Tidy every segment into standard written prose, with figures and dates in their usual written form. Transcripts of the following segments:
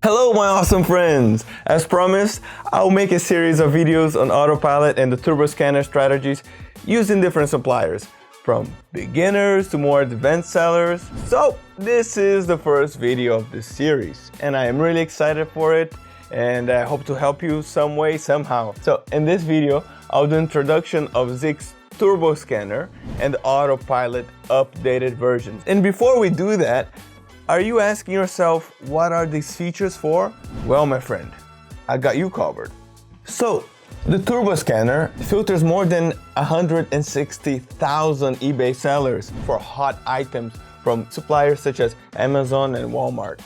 Hello my awesome friends! As promised, I'll make a series of videos on Autopilot and the turbo scanner strategies using different suppliers, from beginners to more advanced sellers. So this is the first video of this series and I am really excited for it and I hope to help you some way, somehow. So in this video, I'll do introduction of ZIK's turbo scanner and the Autopilot updated versions. And before we do that, are you asking yourself, what are these features for? Well, my friend, I got you covered. So, the turbo scanner filters more than 160,000 eBay sellers for hot items from suppliers such as Amazon and Walmart.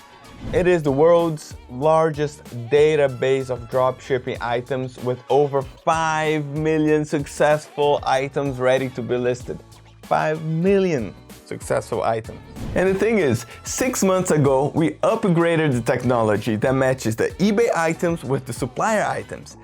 It is the world's largest database of dropshipping items with over 5 million successful items ready to be listed. 5 million successful items. And the thing is, 6 months ago, we upgraded the technology that matches the eBay items with the supplier items.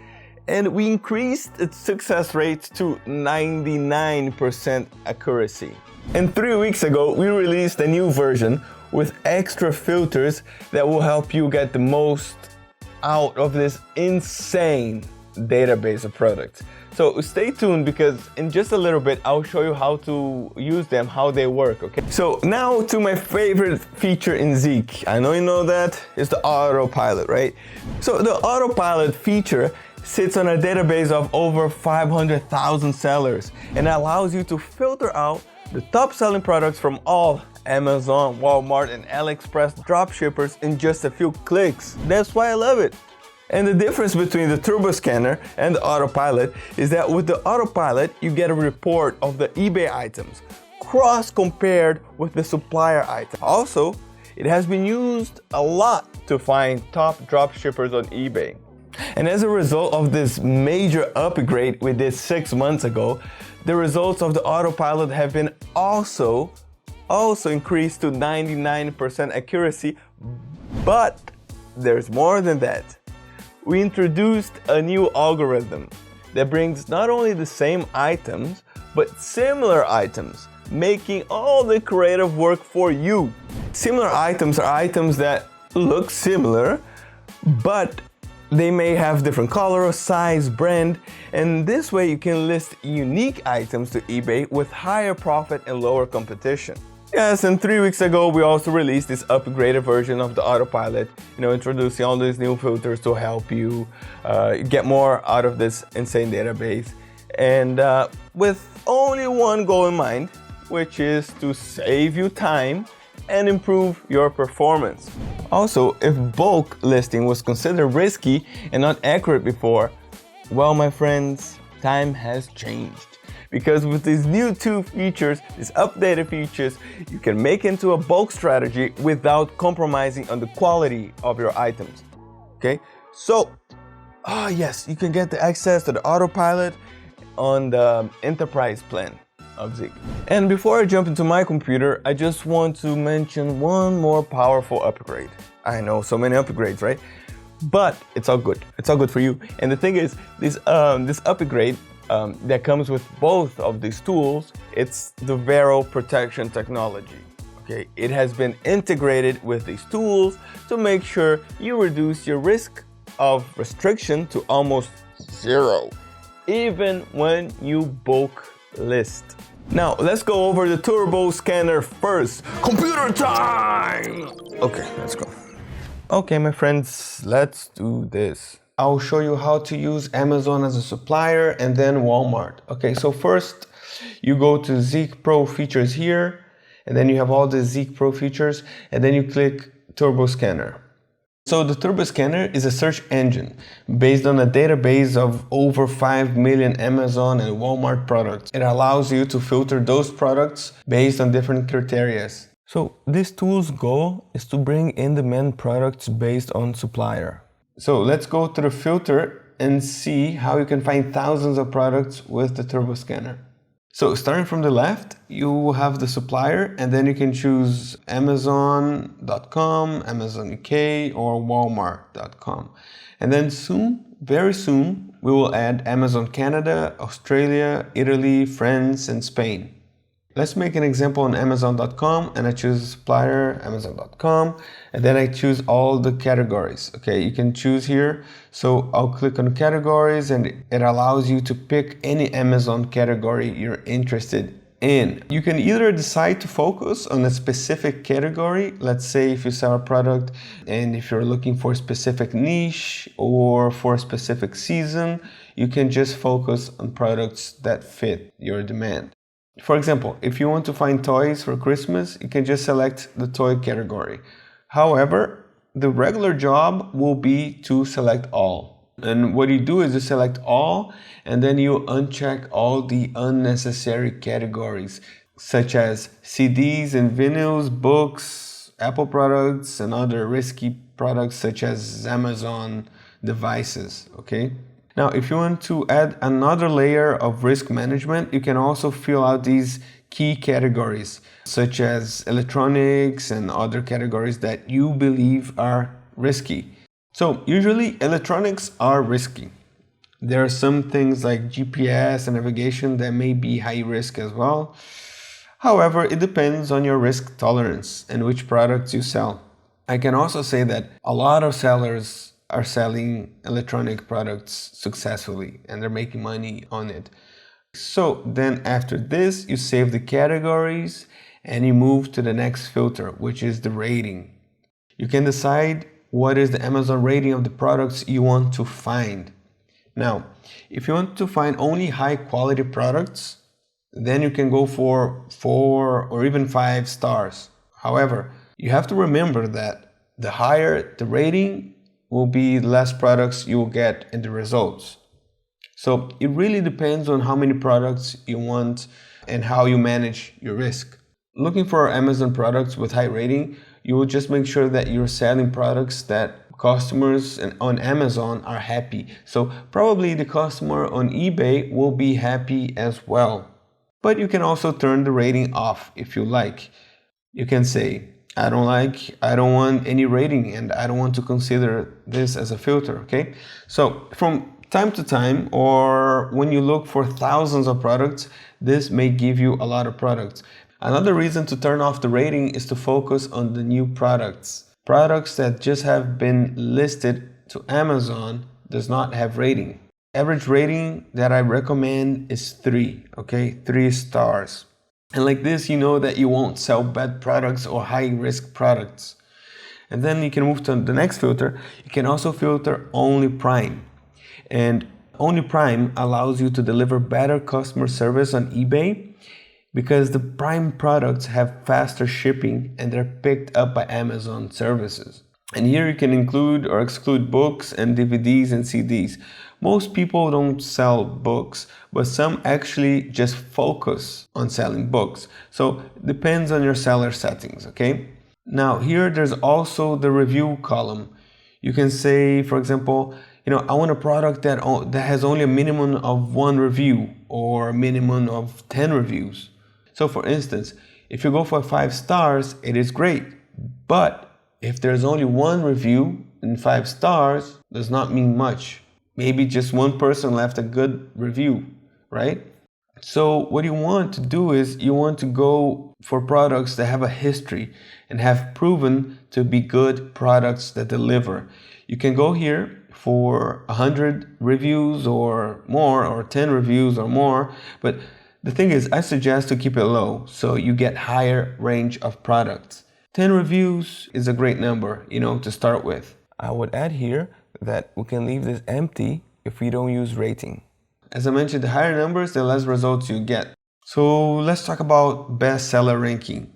And we increased its success rate to 99% accuracy. And 3 weeks ago, we released a new version with extra filters that will help you get the most out of this insane database of products. So stay tuned because in just a little bit I'll show you how to use them, how they work, okay? So now to my favorite feature in ZIK. I know you know that, it's the Autopilot, right? So the Autopilot feature sits on a database of over 500,000 sellers and allows you to filter out the top selling products from all Amazon, Walmart and AliExpress dropshippers in just a few clicks. That's why I love it. And the difference between the turbo scanner and the Autopilot is that with the Autopilot, you get a report of the eBay items, cross-compared with the supplier item. Also, it has been used a lot to find top dropshippers on eBay. And as a result of this major upgrade we did 6 months ago, the results of the Autopilot have been also increased to 99% accuracy, but there's more than that. We introduced a new algorithm that brings not only the same items, but similar items, making all the creative work for you. Similar items are items that look similar, but they may have different color, size, brand, and this way you can list unique items to eBay with higher profit and lower competition. Yes, and 3 weeks ago we also released this upgraded version of the Autopilot, introducing all these new filters to help you get more out of this insane database. And with only one goal in mind, which is to save you time and improve your performance. Also, if bulk listing was considered risky and not accurate before, well, my friends, time has changed. Because with these new two features, these updated features, you can make into a bulk strategy without compromising on the quality of your items. Okay, so, yes, you can get the access to the Autopilot on the enterprise plan of ZIK. And before I jump into my computer, I just want to mention one more powerful upgrade. I know, so many upgrades, right? But it's all good. It's all good for you. And the thing is, this upgrade that comes with both of these tools, it's the Vero protection technology. Okay, it has been integrated with these tools to make sure you reduce your risk of restriction to almost zero, even when you bulk list. Now, let's go over the turbo scanner first. Computer time! Okay, let's go. Okay, my friends, let's do this. I'll show you how to use Amazon as a supplier and then Walmart. Okay, so first you go to ZIK Pro features here, and then you have all the ZIK Pro features, and then you click Turbo Scanner. So the Turbo Scanner is a search engine based on a database of over 5 million Amazon and Walmart products. It allows you to filter those products based on different criteria. So this tool's goal is to bring in-demand products based on supplier. So let's go to the filter and see how you can find thousands of products with the turbo scanner. So starting from the left, you have the supplier and then you can choose Amazon.com, Amazon UK or Walmart.com. And then soon, very soon, we will add Amazon Canada, Australia, Italy, France and Spain. Let's make an example on Amazon.com, and I choose Supplier, Amazon.com, and then I choose all the categories. Okay, you can choose here. So I'll click on categories, and it allows you to pick any Amazon category you're interested in. You can either decide to focus on a specific category. Let's say if you sell a product and if you're looking for a specific niche or for a specific season, you can just focus on products that fit your demand. For example, if you want to find toys for Christmas, you can just select the toy category. However, the regular job will be to select all. And what you do is you select all, and then you uncheck all the unnecessary categories, such as CDs and vinyls, books, Apple products, and other risky products such as Amazon devices, okay? Now, if you want to add another layer of risk management, you can also fill out these key categories, such as electronics and other categories that you believe are risky. So usually electronics are risky. There are some things like GPS and navigation that may be high risk as well. However, it depends on your risk tolerance and which products you sell. I can also say that a lot of sellers are selling electronic products successfully and they're making money on it. So then after this, you save the categories and you move to the next filter, which is the rating. You can decide what is the Amazon rating of the products you want to find. Now, if you want to find only high quality products, then you can go for 4 or even 5 stars. However, you have to remember that the higher the rating will be, less products you will get in the results. So it really depends on how many products you want and how you manage your risk. Looking for Amazon products with high rating, you will just make sure that you're selling products that customers on Amazon are happy. So probably the customer on eBay will be happy as well. But you can also turn the rating off if you like. You can say, I don't want any rating, and I don't want to consider this as a filter, okay? So from time to time, or when you look for thousands of products, this may give you a lot of products. Another reason to turn off the rating is to focus on the new products. Products that just have been listed to Amazon does not have rating. Average rating that I recommend is 3, okay? 3 stars. And like this, you know that you won't sell bad products or high risk products. And then you can move to the next filter. You can also filter only Prime. And only Prime allows you to deliver better customer service on eBay because the Prime products have faster shipping and they're picked up by Amazon services. And here you can include or exclude books and DVDs and CDs. Most people don't sell books, but some actually just focus on selling books. So it depends on your seller settings, okay? Now here there's also the review column. You can say, for example, I want a product that has only a minimum of 1 review or a minimum of 10 reviews. So for instance, if you go for 5 stars, it is great. But if there's only 1 review and 5 stars, does not mean much. Maybe just 1 person left a good review, right? So what you want to do is you want to go for products that have a history and have proven to be good products that deliver. You can go here for 100 reviews or more, or 10 reviews or more, but the thing is, I suggest to keep it low so you get higher range of products. 10 reviews is a great number, to start with. I would add here that we can leave this empty if we don't use rating. As I mentioned, the higher numbers, the less results you get. So let's talk about bestseller ranking.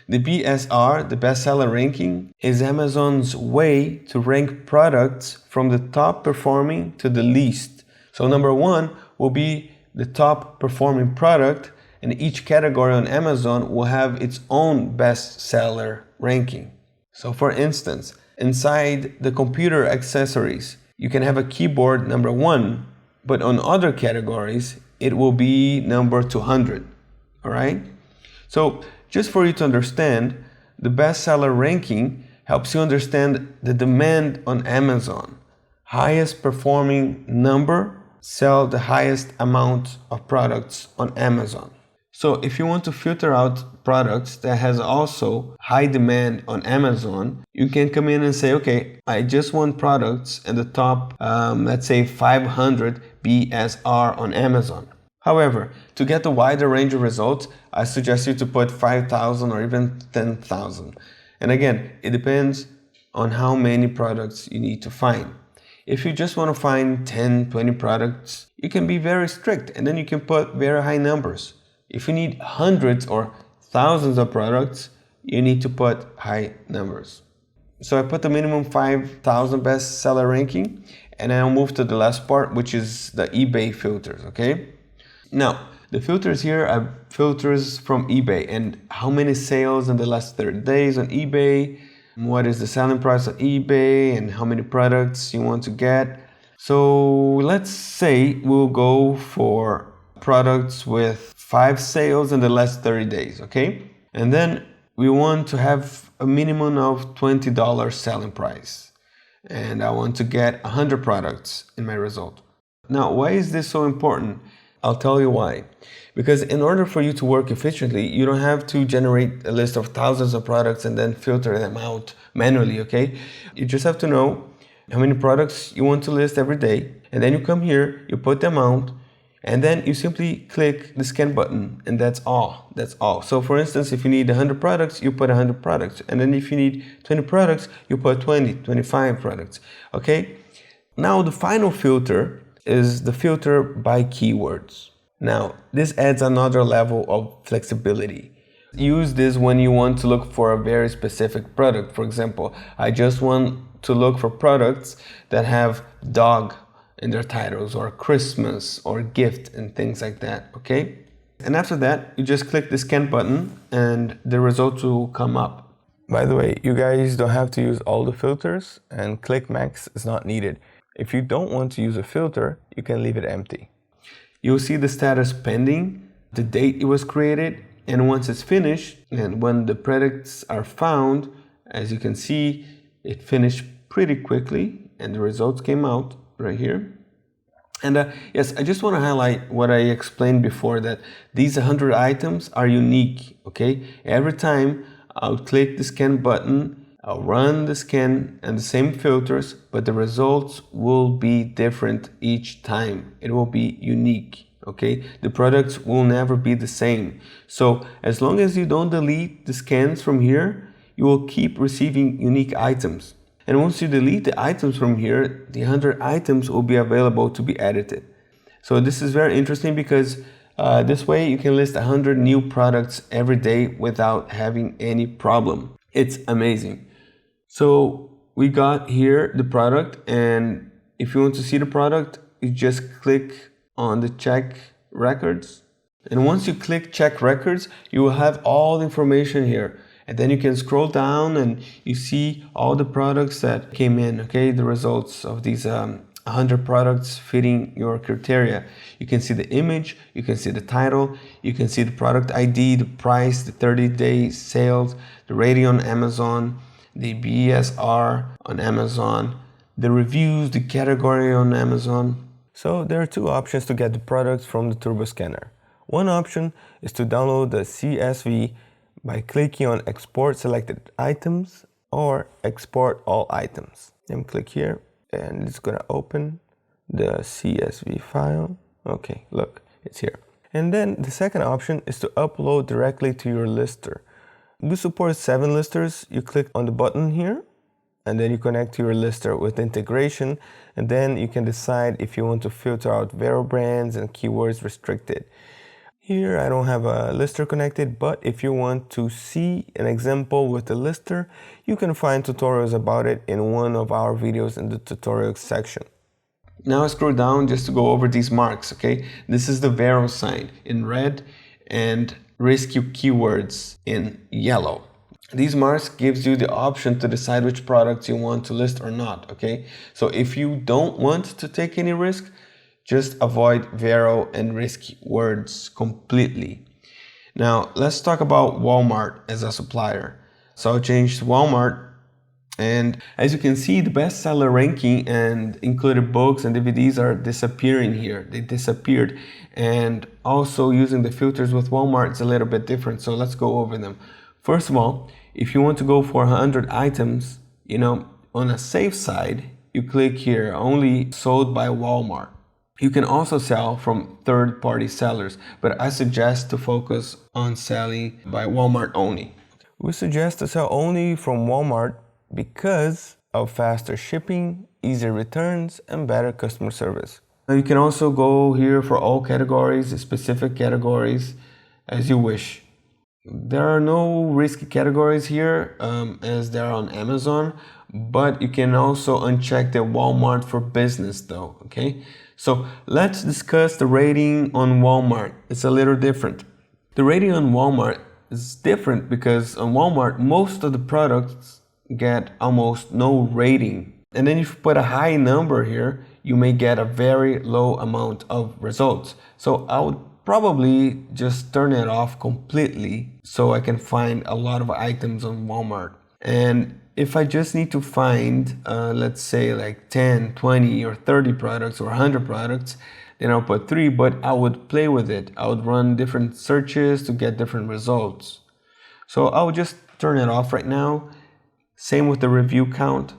The BSR, the bestseller ranking, is Amazon's way to rank products from the top performing to the least. So number 1 will be the top performing product, and each category on Amazon will have its own bestseller ranking. So for instance, inside the computer accessories, you can have a keyboard number 1, but on other categories, it will be number 200, all right? So just for you to understand, the bestseller ranking helps you understand the demand on Amazon. Highest performing number sell the highest amount of products on Amazon. So if you want to filter out products that has also high demand on Amazon, you can come in and say, okay, I just want products in the top, let's say 500 BSR on Amazon. However, to get a wider range of results, I suggest you to put 5,000 or even 10,000. And again, it depends on how many products you need to find. If you just want to find 10, 20 products, you can be very strict and then you can put very high numbers. If you need hundreds or thousands of products, you need to put high numbers. So I put the minimum 5,000 bestseller ranking, and I'll move to the last part, which is the eBay filters, okay? Now, the filters here are filters from eBay and how many sales in the last 30 days on eBay, what is the selling price on eBay, and how many products you want to get. So let's say we'll go for products with 5 sales in the last 30 days, okay? And then we want to have a minimum of $20 selling price. And I want to get 100 products in my result. Now, why is this so important? I'll tell you why. Because in order for you to work efficiently, you don't have to generate a list of thousands of products and then filter them out manually, okay? You just have to know how many products you want to list every day. And then you come here, you put them out, and then you simply click the scan button, and that's all. That's all. So for instance, if you need 100 products, you put 100 products. And then if you need 20 products, you put 20, 25 products, okay? Now the final filter is the filter by keywords. Now, this adds another level of flexibility. Use this when you want to look for a very specific product. For example, I just want to look for products that have dog in their titles, or Christmas, or gift, and things like that, okay? And after that, you just click the scan button and the results will come up. By the way, you guys don't have to use all the filters, and click max is not needed. If you don't want to use a filter, you can leave it empty. You'll see the status pending, the date it was created, and once it's finished, and when the products are found, as you can see, it finished pretty quickly and the results came out right here. And yes, I just want to highlight what I explained before, that these 100 items are unique, okay? Every time I'll click the scan button, I'll run the scan and the same filters, but the results will be different each time. It will be unique, okay? The products will never be the same. So as long as you don't delete the scans from here, you will keep receiving unique items. And once you delete the items from here, the 100 items will be available to be edited. So this is very interesting because this way you can list 100 new products every day without having any problem. It's amazing. So we got here the product, and if you want to see the product, you just click on the check records. And once you click check records, you will have all the information here. And then you can scroll down and you see all the products that came in, okay? The results of these 100 products fitting your criteria. You can see the image, you can see the title, you can see the product ID, the price, the 30-day sales, the rating on Amazon, the BSR on Amazon, the reviews, the category on Amazon. So there are two options to get the products from the Turbo Scanner. One option is to download the CSV by clicking on Export Selected Items or Export All Items. Then click here and it's gonna open the CSV file. Okay, look, it's here. And then the second option is to upload directly to your lister. We support 7 listers. You click on the button here and then you connect to your lister with integration, and then you can decide if you want to filter out Vero brands and keywords restricted. Here I don't have a lister connected, but if you want to see an example with a lister, you can find tutorials about it in one of our videos in the tutorials section. Now I scroll down just to go over these marks, okay? This is the Vero sign in red and rescue keywords in yellow. These marks gives you the option to decide which products you want to list or not, okay? So if you don't want to take any risk, just avoid Vero and risky words completely. Now, let's talk about Walmart as a supplier. So I'll change to Walmart, And as you can see, the bestseller ranking and included books and DVDs are disappearing here. They disappeared. And also using the filters with Walmart is a little bit different. So let's go over them. First of all, if you want to go for 100 items, on a safe side, you click here, only sold by Walmart. You can also sell from third-party sellers, but I suggest to focus on selling by Walmart only. We suggest to sell only from Walmart because of faster shipping, easier returns, and better customer service. Now you can also go here for all categories, specific categories, as you wish. There are no risky categories here as there are on Amazon, but you can also uncheck the Walmart for business though, okay? So let's discuss the rating on Walmart. It's a little different. The rating on Walmart is different because on Walmart, most of the products get almost no rating. And then if you put a high number here, you may get a very low amount of results. So I would probably just turn it off completely so I can find a lot of items on Walmart. And if I just need to find, let's say like 10, 20 or 30 products or 100 products, then I'll put 3, but I would play with it. I would run different searches to get different results. So I would just turn it off right now. Same with the review count.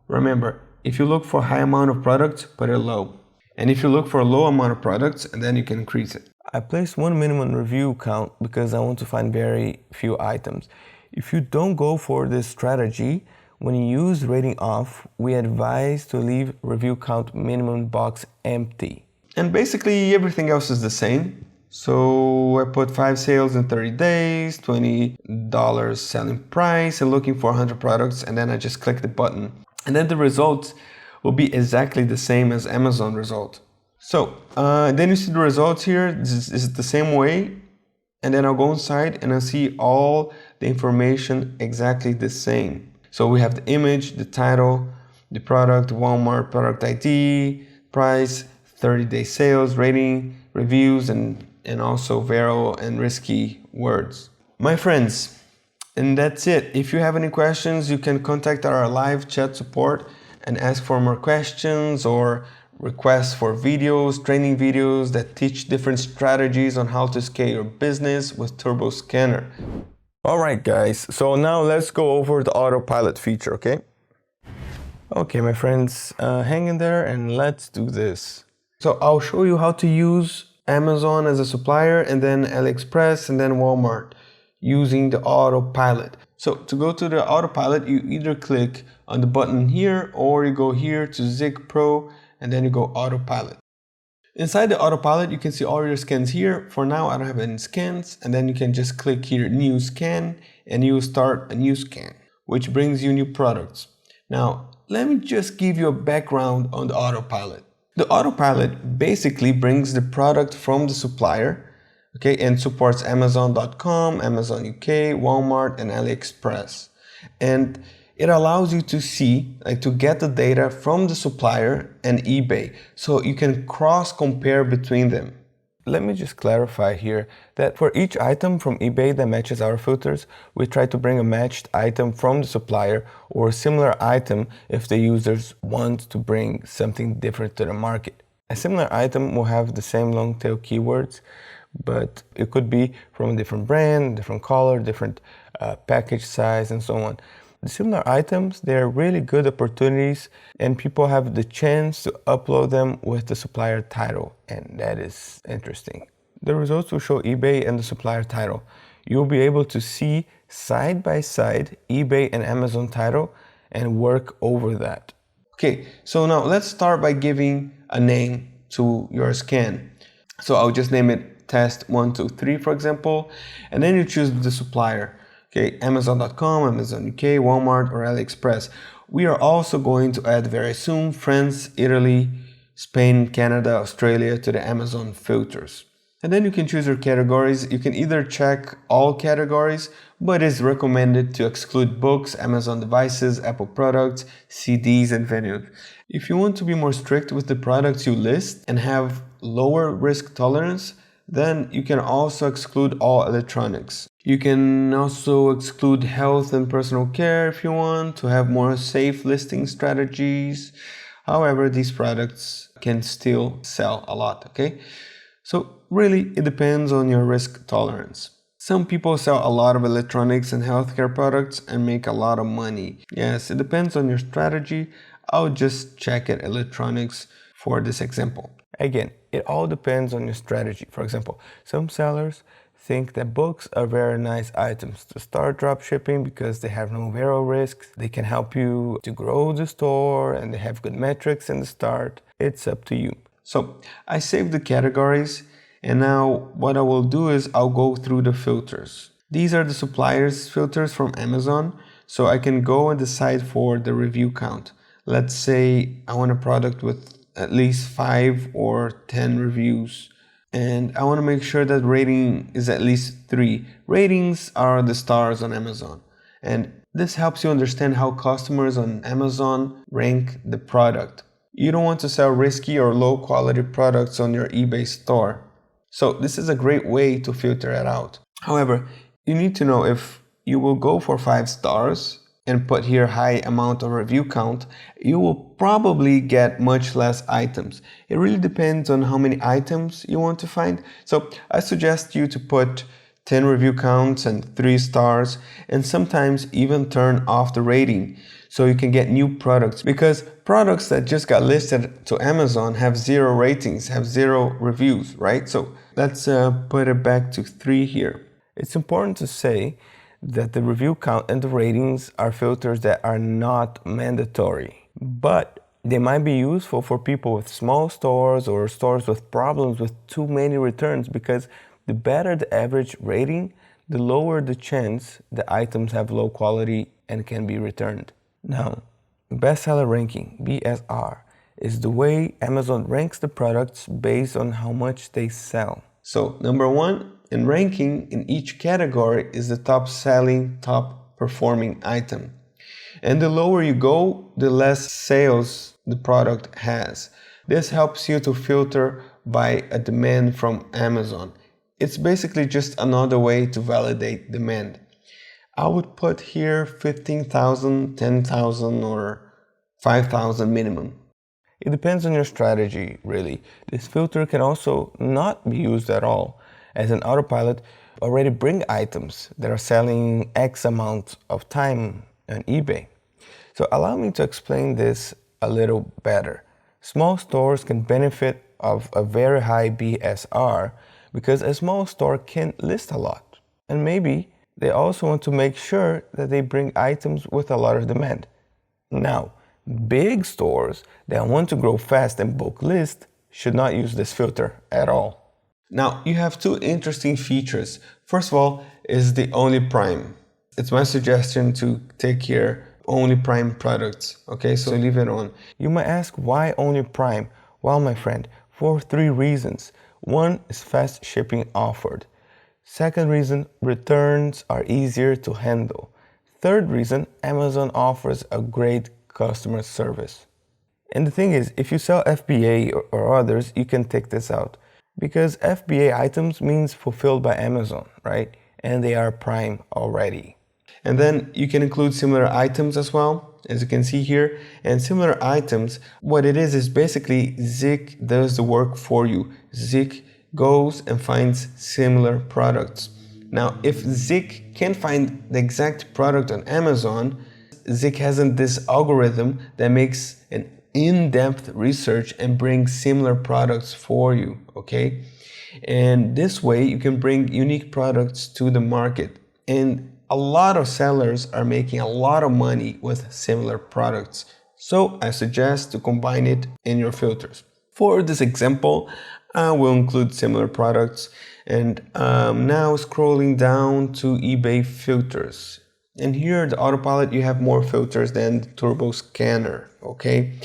Remember, if you look for a high amount of products, put it low. And if you look for a low amount of products, and then you can increase it. I placed one minimum review count because I want to find very few items. If you don't go for this strategy, when you use rating off, we advise to leave review count minimum box empty. And basically everything else is the same. So I put 5 sales in 30 days, $20 selling price, and looking for 100 products, and then I just click the button. And then the results will be exactly the same as Amazon result. So then you see the results here. This is the same way. And then I'll go inside and I'll see all the information exactly the same. So we have the image, the title, the product, Walmart product ID, price, 30-day sales, rating, reviews, and also Vero and risky words. My friends, and that's it. If you have any questions, you can contact our live chat support and ask for more questions or requests for videos, training videos that teach different strategies on how to scale your business with Turbo Scanner. All right, guys. So now let's go over the autopilot feature, okay? Okay, my friends, hang in there and let's do this. So I'll show you how to use Amazon as a supplier and then AliExpress and then Walmart using the autopilot. So to go to the autopilot, you either click on the button here or you go here to ZIK Pro and then you go autopilot. Inside the autopilot, you can see all your scans here. For now, I don't have any scans, and then you can just click here, new scan, and you start a new scan, which brings you new products. Now, let me just give you a background on the autopilot. The autopilot basically brings the product from the supplier, okay, and supports Amazon.com, Amazon UK, Walmart, and AliExpress. And it allows you to see, to get the data from the supplier and eBay, so you can cross-compare between them. Let me just clarify here that for each item from eBay that matches our filters, we try to bring a matched item from the supplier or a similar item if the users want to bring something different to the market. A similar item will have the same long tail keywords, but it could be from a different brand, different color, different package size, and so on. The similar items, they are really good opportunities and people have the chance to upload them with the supplier title, and that is interesting. The results will show eBay and the supplier title. You'll be able to see side by side eBay and Amazon title and work over that. Okay, so now let's start by giving a name to your scan. So I'll just name it test 123, for example, and then you choose the supplier. Okay, Amazon.com, Amazon UK, Walmart, or AliExpress. We are also going to add very soon France, Italy, Spain, Canada, Australia to the Amazon filters. And then you can choose your categories. You can either check all categories, but it's recommended to exclude books, Amazon devices, Apple products, CDs, and venues. If you want to be more strict with the products you list and have lower risk tolerance, then you can also exclude all electronics. You can also exclude health and personal care if you want to have more safe listing strategies. However, these products can still sell a lot, okay? So really, it depends on your risk tolerance. Some people sell a lot of electronics and healthcare products and make a lot of money. Yes, it depends on your strategy. I'll just check at electronics for this example. Again, it all depends on your strategy. For example, some sellers think that books are very nice items to start dropshipping because they have no Vero risks. They can help you to grow the store and they have good metrics in the start. It's up to you. So I saved the categories, and now what I will do is I'll go through the filters. These are the suppliers filters from Amazon, so I can go and decide for the review count. Let's say I want a product with at least 5 or 10 reviews, and I want to make sure that rating is at least 3. Ratings are the stars on Amazon, and this helps you understand how customers on Amazon rank the product. You don't want to sell risky or low quality products on your eBay store. So this is a great way to filter it out. However, you need to know if you will go for 5 stars and put here high amount of review count, you will probably get much less items. It really depends on how many items you want to find. So I suggest you to put 10 review counts and 3 stars, and sometimes even turn off the rating so you can get new products, because products that just got listed to Amazon have 0 ratings, have 0 reviews, right? So let's put it back to 3 here. It's important to say that the review count and the ratings are filters that are not mandatory, but they might be useful for people with small stores or stores with problems with too many returns, because the better the average rating, the lower the chance the items have low quality and can be returned. Now, bestseller ranking, BSR, is the way Amazon ranks the products based on how much they sell. So, number 1 in ranking in each category is the top selling, top performing item. And the lower you go, the less sales the product has. This helps you to filter by a demand from Amazon. It's basically just another way to validate demand. I would put here 15,000, 10,000 or 5,000 minimum. It depends on your strategy, really. This filter can also not be used at all, as an autopilot already bring items that are selling X amount of time on eBay. So allow me to explain this a little better. Small stores can benefit of a very high BSR because a small store can list a lot. And maybe they also want to make sure that they bring items with a lot of demand. Now, big stores that want to grow fast and bulk list should not use this filter at all. Now, you have 2 interesting features. First of all is the only prime. It's my suggestion to take here only prime products. Okay, so leave it on. You might ask, why only prime? Well, my friend, for 3 reasons. 1 is fast shipping offered. Second reason, returns are easier to handle. Third reason, Amazon offers a great customer service. And the thing is, if you sell FBA or others, you can take this out, because FBA items means fulfilled by Amazon, right? And they are prime already. And then you can include similar items as well, as you can see here. And similar items, what it is basically ZIK does the work for you. ZIK goes and finds similar products. Now, if ZIK can't find the exact product on Amazon, ZIK hasn't this algorithm that makes an in-depth research and brings similar products for you, okay? And this way you can bring unique products to the market. And a lot of sellers are making a lot of money with similar products. So I suggest to combine it in your filters. For this example, I will include similar products. And now scrolling down to eBay filters. And here the Autopilot, you have more filters than the Turbo Scanner, okay?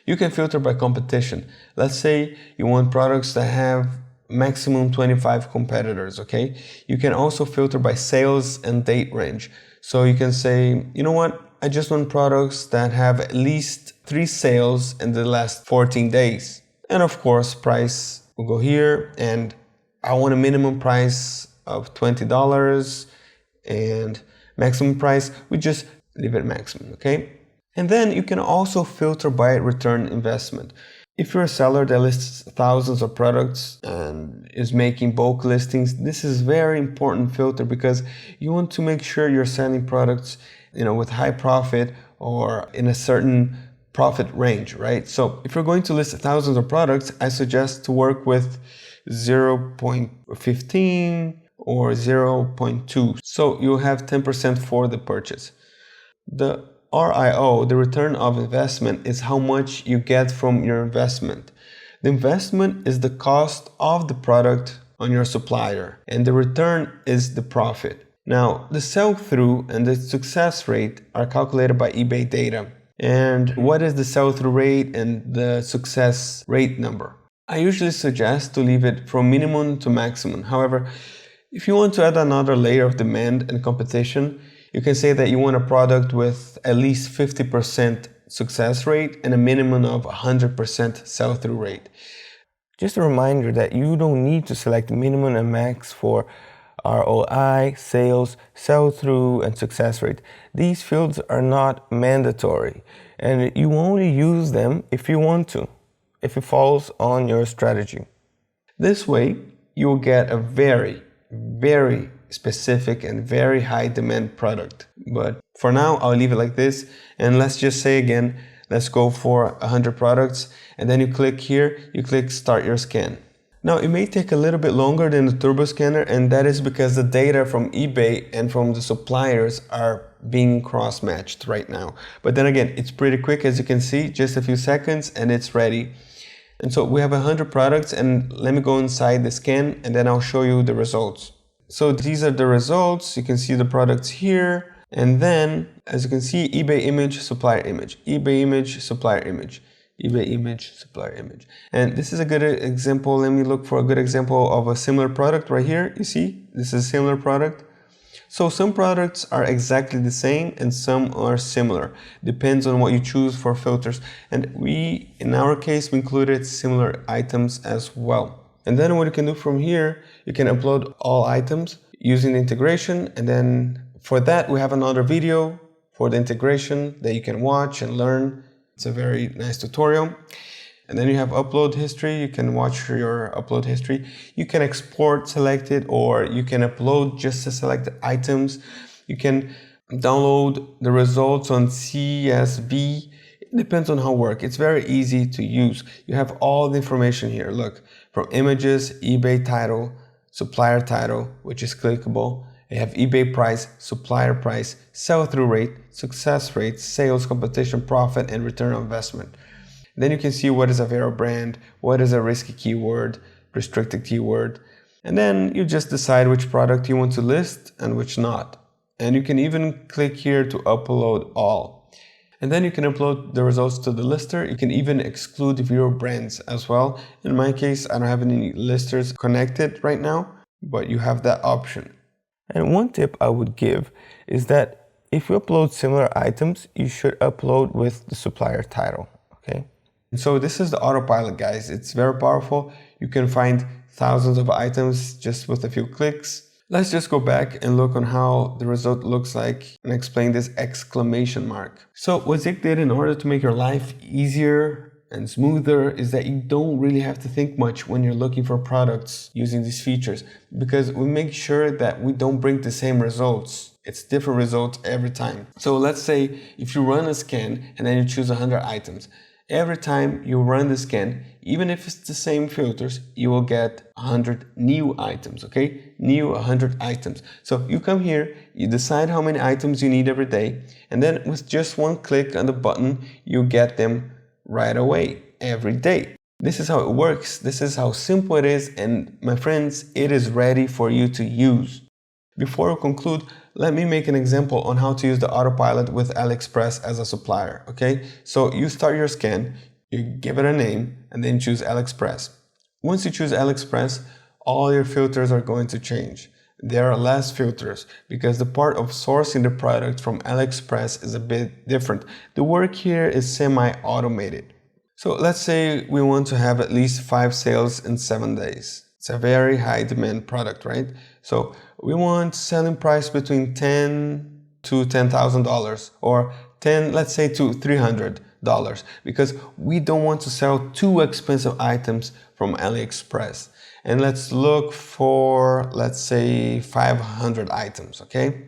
You can filter by competition. Let's say you want products that have maximum 25 competitors, okay? You can also filter by sales and date range. So you can say, you know what? I just want products that have at least 3 sales in the last 14 days. And of course, price will go here, and I want a minimum price of $20 and maximum price, we just leave it maximum, okay? And then you can also filter by return investment. If you're a seller that lists thousands of products and is making bulk listings, this is very important filter because you want to make sure you're selling products, with high profit or in a certain profit range, right? So if you're going to list thousands of products, I suggest to work with 0.15 or 0.2. So you'll have 10% for the purchase. The RIO, the return of investment, is how much you get from your investment. The investment is the cost of the product on your supplier, and the return is the profit. Now, the sell-through and the success rate are calculated by eBay data. And what is the sell-through rate and the success rate number? I usually suggest to leave it from minimum to maximum. However, if you want to add another layer of demand and competition, you can say that you want a product with at least 50% success rate and a minimum of 100% sell-through rate. Just a reminder that you don't need to select minimum and max for ROI, sales, sell-through, and success rate. These fields are not mandatory, and you only use them if you want to, if it falls on your strategy. This way, you will get a very, very specific and very high demand product. But for now, I'll leave it like this. And let's just say again, let's go for 100 products. And then you click here, you click start your scan. Now it may take a little bit longer than the turbo scanner, and that is because the data from eBay and from the suppliers are being cross-matched right now. But then again, it's pretty quick, as you can see, just a few seconds and it's ready. And so we have 100 products, and let me go inside the scan and then I'll show you the results. So these are the results. You can see the products here. And then, as you can see, eBay image, supplier image, eBay image, supplier image, eBay image, supplier image. And this is a good example. Let me look for a good example of a similar product right here. You see, this is a similar product. So some products are exactly the same and some are similar. Depends on what you choose for filters. And in our case, we included similar items as well. And then what you can do from here, you can upload all items using the integration. And then for that, we have another video for the integration that you can watch and learn. It's a very nice tutorial. And then you have upload history. You can watch your upload history. You can export selected, or you can upload just the selected items. You can download the results on CSV. It depends on how it works. It's very easy to use. You have all the information here. Look, from images, eBay title, supplier title, which is clickable. You have eBay price, supplier price, sell-through rate, success rate, sales, competition, profit, and return on investment. Then you can see what is a Vero brand, what is a risky keyword, restricted keyword. And then you just decide which product you want to list and which not. And you can even click here to upload all. And then you can upload the results to the lister. You can even exclude Vero brands as well. In my case, I don't have any listers connected right now, but you have that option. And one tip I would give is that if you upload similar items, you should upload with the supplier title, okay? And so this is the autopilot, guys. It's very powerful. You can find thousands of items just with a few clicks. Let's just go back and look on how the result looks like and explain this exclamation mark. So what ZIK did in order to make your life easier and smoother is that you don't really have to think much when you're looking for products using these features, because we make sure that we don't bring the same results. It's different results every time. So let's say if you run a scan and then you choose 100 items. Every time you run the scan, even if it's the same filters, you will get 100 new items, okay? New 100 items. So you come here, you decide how many items you need every day, and then with just one click on the button, you get them right away, every day. This is how it works. This is how simple it is, and my friends, it is ready for you to use. Before we conclude, let me make an example on how to use the autopilot with AliExpress as a supplier, okay? So you start your scan, you give it a name, and then choose AliExpress. Once you choose AliExpress, all your filters are going to change. There are less filters because the part of sourcing the product from AliExpress is a bit different. The work here is semi-automated. So let's say we want to have at least 5 sales in 7 days. It's a very high demand product, right? So we want selling price between $10 to $10,000 or 10, let's say to $300, because we don't want to sell too expensive items from AliExpress. And let's look for, let's say 500 items, okay?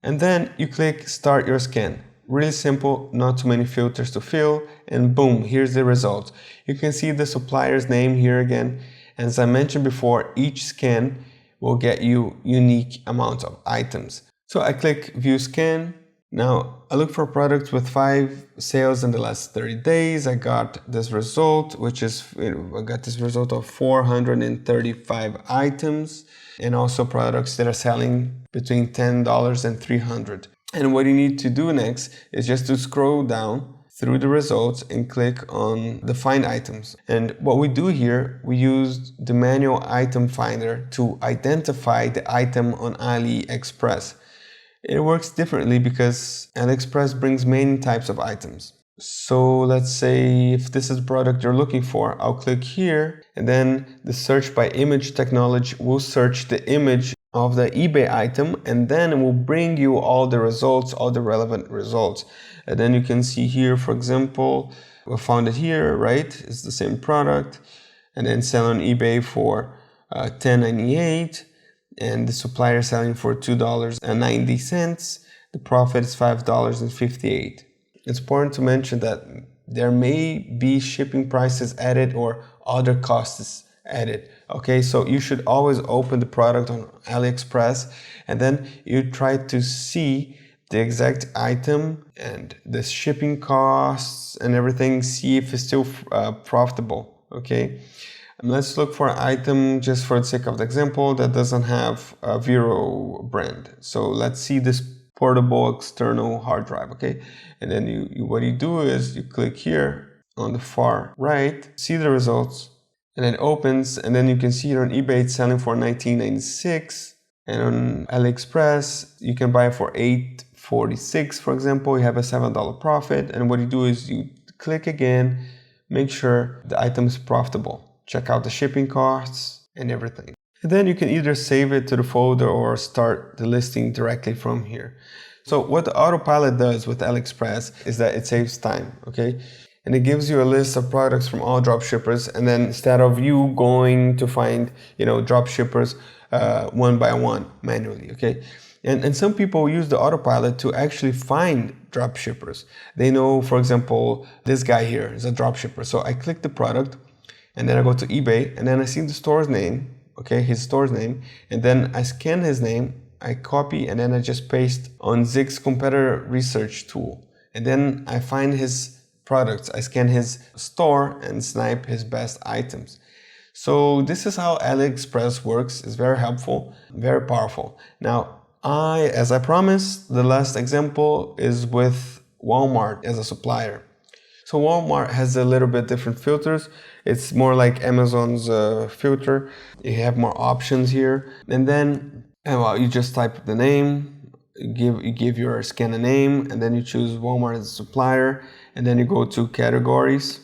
And then you click start your scan. Really simple, not too many filters to fill, and boom, here's the result. You can see the supplier's name here again. And as I mentioned before, each scan will get you unique amounts of items. So I click view scan. Now I look for products with 5 sales in the last 30 days. I got this result, which is, I got this result of 435 items, and also products that are selling between $10 and $300. And what you need to do next is just to scroll down through the results and click on the find items. And what we do here, we use the manual item finder to identify the item on AliExpress. It works differently because AliExpress brings many types of items. So let's say if this is the product you're looking for, I'll click here, and then the search by image technology will search the image of the eBay item, and then it will bring you all the results, all the relevant results. And then you can see here, for example, we found it here, right? It's the same product, and then sell on eBay for $10.98, and the supplier selling for $2.90. The profit is $5.58. It's important to mention that there may be shipping prices added or other costs added. Okay, so you should always open the product on AliExpress, and then you try to see the exact item and the shipping costs and everything, see if it's still profitable. Okay, and let's look for an item, just for the sake of the example, that doesn't have a Vero brand. So let's see this portable external hard drive. Okay, and then what you do is you click here on the far right, see the results, and it opens, and then you can see here on eBay it's selling for $19.96, and on AliExpress you can buy it for $8.46, for example. You have a $7 profit, and what you do is you click again, make sure the item is profitable, check out the shipping costs and everything. And then you can either save it to the folder or start the listing directly from here. So what the Autopilot does with AliExpress is that it saves time, okay? And it gives you a list of products from all dropshippers, and then instead of you going to find, dropshippers one by one manually, okay? And some people use the Autopilot to actually find dropshippers. They know, for example, this guy here is a dropshipper. So I click the product, and then I go to eBay, and then I see the store's name, okay, his store's name, and then I scan his name, I copy, and then I just paste on ZIK's competitor research tool. And then I find his products, I scan his store and snipe his best items. So this is how AliExpress works. It's very helpful, very powerful. Now, as I promised, the last example is with Walmart as a supplier. So Walmart has a little bit different filters. It's more like Amazon's filter. You have more options here. And then, you just type the name, you give your scanner name, and then you choose Walmart as a supplier, and then you go to categories.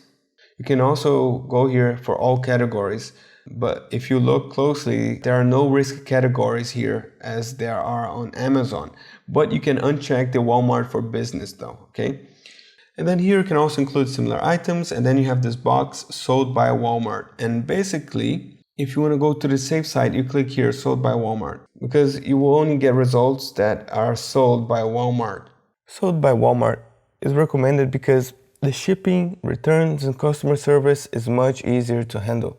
You can also go here for all categories, but if you look closely, there are no risk categories here as there are on Amazon. But you can uncheck the Walmart for business though, okay? And then here you can also include similar items, and then you have this box sold by Walmart. And basically, if you want to go to the safe side, you click here, sold by Walmart, because you will only get results that are sold by Walmart. Sold by Walmart is recommended because the shipping, returns, and customer service is much easier to handle.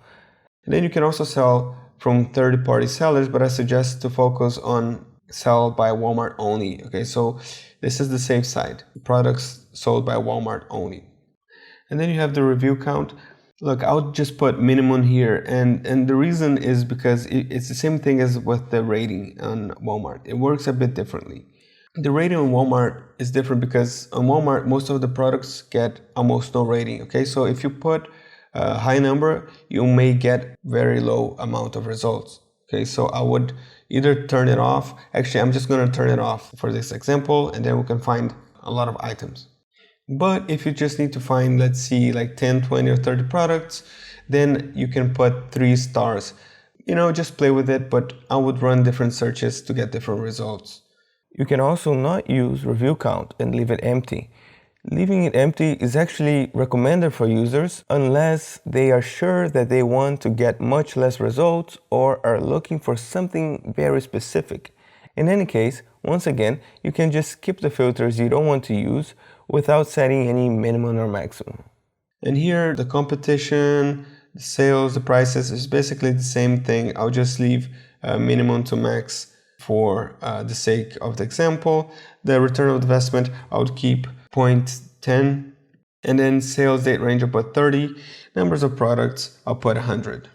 And then you can also sell from third-party sellers, but I suggest to focus on sell by Walmart only. Okay, so this is the safe side, products sold by Walmart only. And then you have the review count. Look, I'll just put minimum here, and the reason is because it's the same thing as with the rating on Walmart. It works a bit differently. The rating on Walmart is different because on Walmart, most of the products get almost no rating, okay? So if you put a high number, you may get very low amount of results, okay? So I would either turn it off. Actually, I'm just gonna turn it off for this example, and then we can find a lot of items. But if you just need to find, let's see, like 10, 20, or 30 products, then you can put 3 stars. just play with it, but I would run different searches to get different results. You can also not use review count and leave it empty. Leaving it empty is actually recommended for users unless they are sure that they want to get much less results or are looking for something very specific. In any case, once again, you can just skip the filters you don't want to use without setting any minimum or maximum. And here, the competition, the sales, the prices is basically the same thing. I'll just leave minimum to max for the sake of the example. The return of investment, I would keep 0.10, and then sales date range, I'll put 30. Numbers of products, I'll put 100.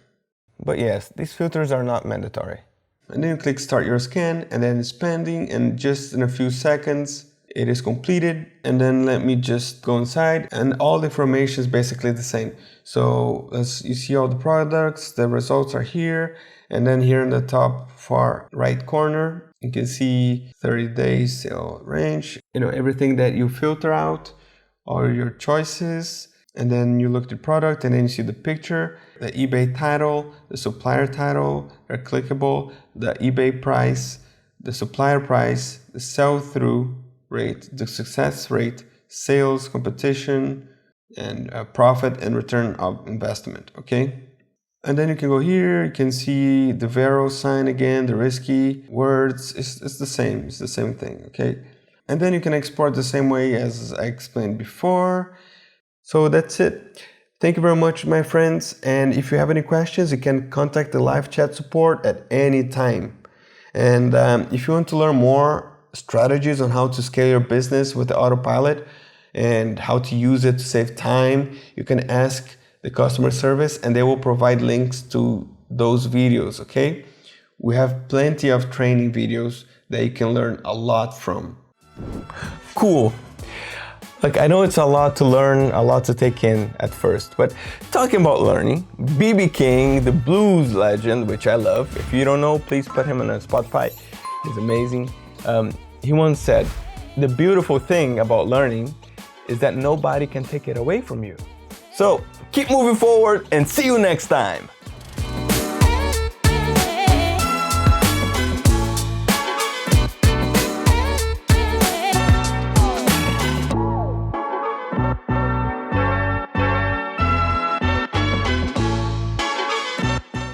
But yes, these filters are not mandatory. And then you click start your scan, and then it's pending, and just in a few seconds it is completed. And then let me just go inside, and all the information is basically the same. So as you see all the products, the results are here, and then here in the top far right corner you can see 30 days sale range, everything that you filter out, all your choices, and then you look at the product, and then you see the picture, the eBay title, the supplier title, they're clickable, the eBay price, the supplier price, the sell-through rate, the success rate, sales, competition, and profit and return of investment, okay? And then you can go here, you can see the Vero sign again, the risky words, it's the same thing, okay? And then you can export the same way as I explained before. So that's it. Thank you very much, my friends. And if you have any questions, you can contact the live chat support at any time. And if you want to learn more strategies on how to scale your business with the Autopilot and how to use it to save time, you can ask the customer service and they will provide links to those videos, okay? We have plenty of training videos that you can learn a lot from. Cool. Look, I know it's a lot to learn, a lot to take in at first, but talking about learning, B.B. King, the blues legend, which I love, if you don't know, please put him on Spotify. He's amazing. He once said, the beautiful thing about learning is that nobody can take it away from you. So keep moving forward and see you next time.